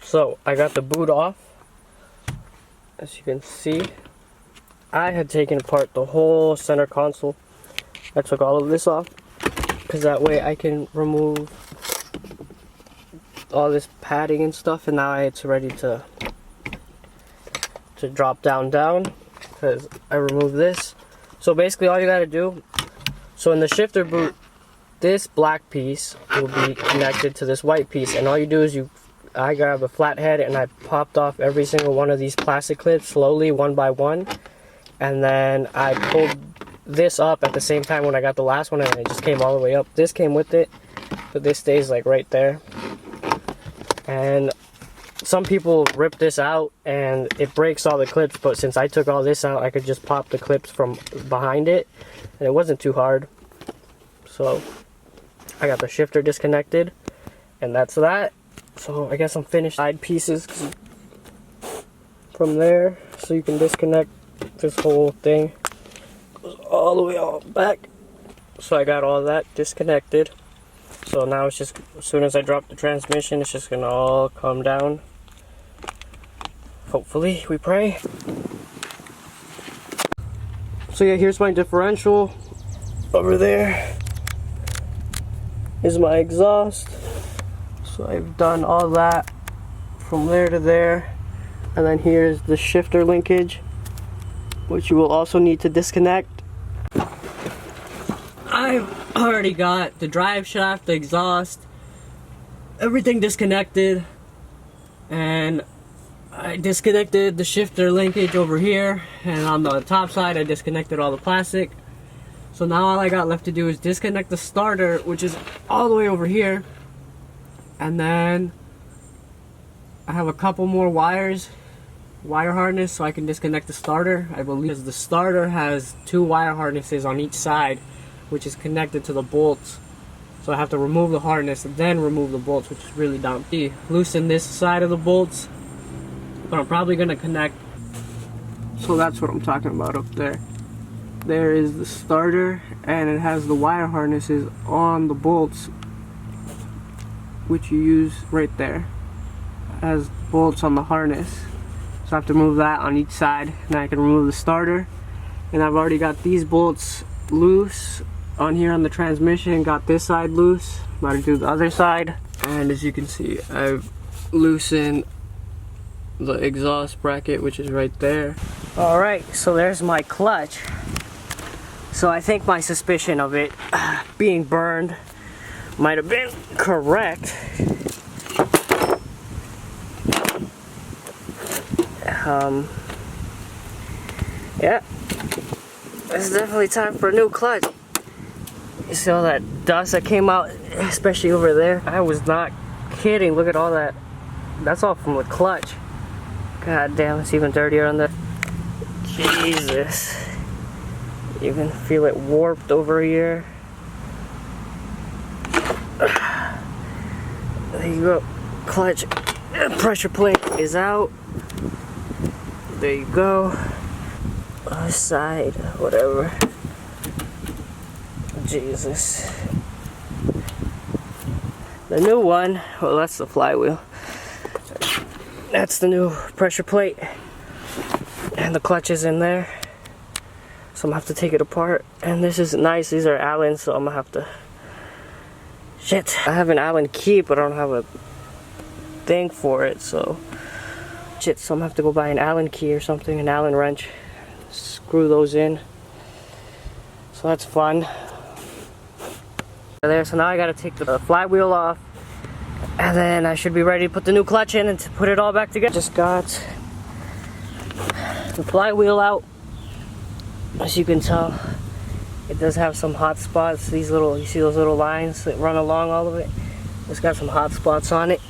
So I got the boot off. As you can see, I had taken apart the whole center console. I took all of this off because that way I can remove all this padding and stuff, and now it's ready to drop down because I removed this. So basically all you gotta do, so in the shifter boot, this black piece will be connected to this white piece, and all you do is I grab a flathead and I popped off every single one of these plastic clips slowly, one by one, and then I pulled this up at the same time when I got the last one, and it just came all the way up. This came with it, but this stays like right there. And some people rip this out and it breaks all the clips, but since I took all this out, I could just pop the clips from behind it, and it wasn't too hard. So I got the shifter disconnected, and that's that. So I guess I'm finished. Side pieces from there, so you can disconnect this whole thing. Goes all the way all back. So I got all that disconnected. So now it's just, as soon as I drop the transmission, it's just gonna all come down. Hopefully, we pray. So yeah, here's my differential. Over there is my exhaust. So I've done all that from there to there, and then here's the shifter linkage, which you will also need to disconnect. I've already got the drive shaft, the exhaust, everything disconnected, and I disconnected the shifter linkage over here, and on the top side I disconnected all the plastic. So now all I got left to do is disconnect the starter, which is all the way over here. And then I have a couple more wire harness so I can disconnect the starter. I believe the starter has 2 wire harnesses on each side, which is connected to the bolts. So I have to remove the harness and then remove the bolts, which is really dumb. Loosen this side of the bolts, but I'm probably gonna connect. So that's what I'm talking about up there. There is the starter, and it has the wire harnesses on the bolts, which you use right there as bolts on the harness. So I have to remove that on each side, and I can remove the starter. And I've already got these bolts loose on here on the transmission, got this side loose. I'm about to do the other side, and as you can see, I've loosened the exhaust bracket, which is right there. Alright, so there's my clutch. So I think my suspicion of it being burned might have been correct. Yeah, it's definitely time for a new clutch. You see all that dust that came out, especially over there? I was not kidding. Look at all that. That's all from the clutch. God damn, it's even dirtier on the... Jesus. You can feel it warped over here. There you go. Clutch pressure plate is out. There you go. Other side, whatever. Jesus. The new one, well, that's the flywheel. That's the new pressure plate. And the clutch is in there. So I'm gonna have to take it apart. And this is nice, these are Allen, so I'm gonna have to... Shit, I have an Allen key, but I don't have a thing for it, so... Shit, so I'm gonna have to go buy an Allen key or something, an Allen wrench. Screw those in. So that's fun. There, so now I gotta take the flywheel off. And then I should be ready to put the new clutch in and to put it all back together. Just got the flywheel out. As you can tell, it does have some hot spots. These little, you see those little lines that run along all of it? It's got some hot spots on it.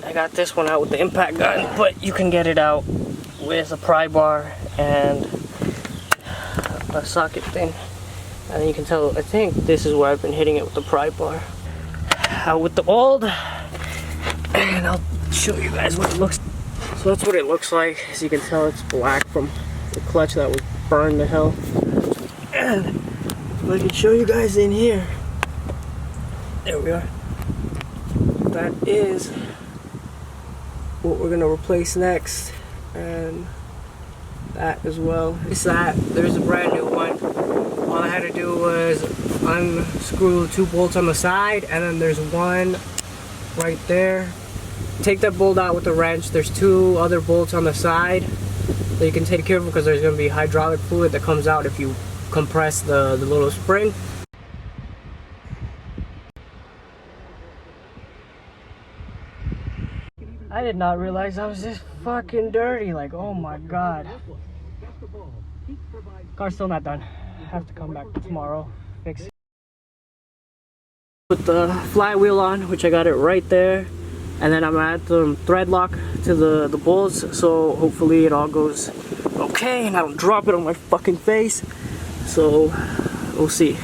I got this one out with the impact gun, but you can get it out with a pry bar and a socket thing. And then you can tell, I think this is where I've been hitting it with the pry bar. Out with the old, and I'll show you guys what it looks like. So that's what it looks like. As you can tell, it's black from the clutch that was burned to hell. And if I can show you guys in here. There we are. that is what we're gonna replace next, and that as well. It's that there's a brand new one. All I had to do was unscrew 2 bolts on the side, and then there's one right there. Take that bolt out with a wrench. There's 2 other bolts on the side that you can take care of because there's gonna be hydraulic fluid that comes out if you compress the little spring. I did not realize I was this fucking dirty. Like, oh my god. Car's still not done. I have to come back tomorrow, fix it. Put the flywheel on, which I got it right there. And then I'm gonna add the thread lock to the bolts, so hopefully it all goes okay and I don't drop it on my fucking face. So we'll see.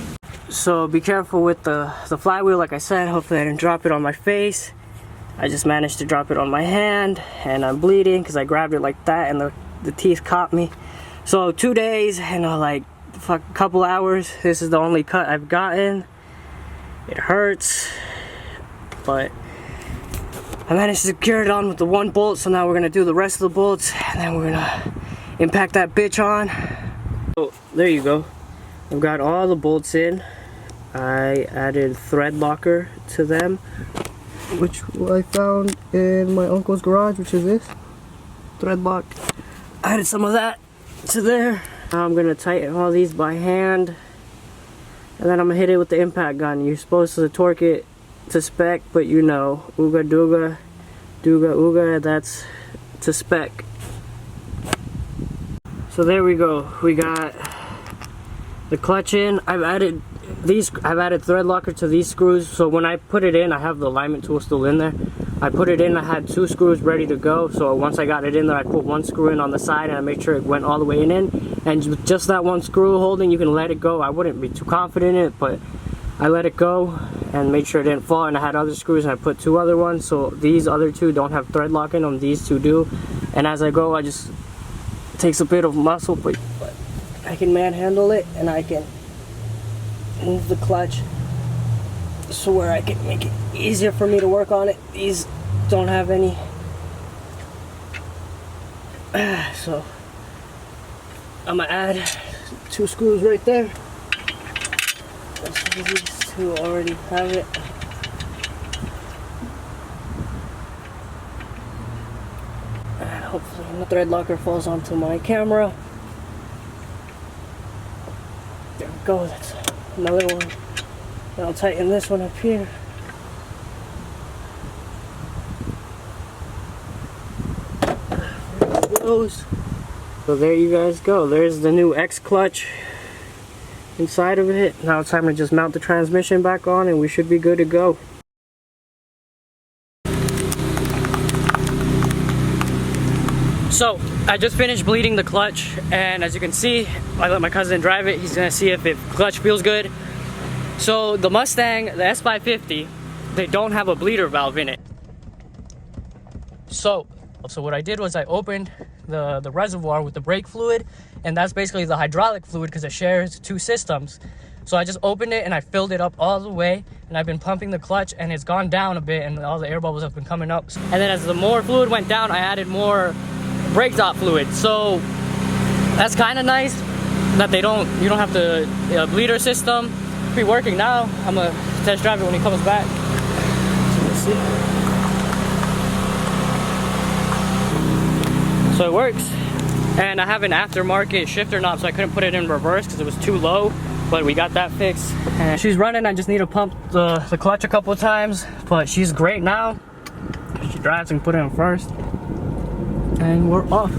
So be careful with the flywheel, like I said. Hopefully I didn't drop it on my face. I just managed to drop it on my hand and I'm bleeding because I grabbed it like that and the teeth caught me. So 2 days and like a couple hours. This is the only cut I've gotten. It hurts, but I managed to secure it on with the 1 bolt. So now we're gonna do the rest of the bolts and then we're gonna impact that bitch on. So there you go. I've got all the bolts in. I added thread locker to them, which I found in my uncle's garage, which is this thread lock. I added some of that to there. Now I'm gonna tighten all these by hand, and then I'm gonna hit it with the impact gun. You're supposed to torque it to spec, but you know, ooga dooga, dooga ooga, that's to spec. So there we go. We got the clutch in. I've added thread locker to these screws, so when I put it in, I have the alignment tool still in there. I put it in, I had 2 screws ready to go, so once I got it in there, I put 1 screw in on the side and I made sure it went all the way in. And with just that 1 screw holding, you can let it go. I wouldn't be too confident in it, but I let it go and made sure it didn't fall. And I had other screws and I put 2 other ones, so these other 2 don't have thread lock in them, these 2 do. And as I go, it takes a bit of muscle, but I can manhandle it and I can move the clutch so where I can make it easier for me to work on it. These don't have any, so I'm gonna add 2 screws right there. These 2 already have it. And hopefully the thread locker falls onto my camera. There we go, that's another one. And I'll tighten this one up here. There it goes. So there you guys go. There's the new XCLUTCH inside of it. Now it's time to just mount the transmission back on and we should be good to go. So I just finished bleeding the clutch, and as you can see, I let my cousin drive it. He's gonna see if the clutch feels good. So the Mustang, the S550, they don't have a bleeder valve in it. So what I did was I opened the reservoir with the brake fluid, and that's basically the hydraulic fluid because it shares 2 systems. So I just opened it and I filled it up all the way, and I've been pumping the clutch and it's gone down a bit and all the air bubbles have been coming up. And then as the more fluid went down, I added more brake dot fluid. So that's kind of nice that you don't have the bleeder system. It'll be working now. I'm gonna test drive it when he comes back. So let's see. So it works. And I have an aftermarket shifter knob, so I couldn't put it in reverse because it was too low, but we got that fixed. And she's running. I just need to pump the clutch a couple of times, but she's great now. She drives and put it in first. And we're off.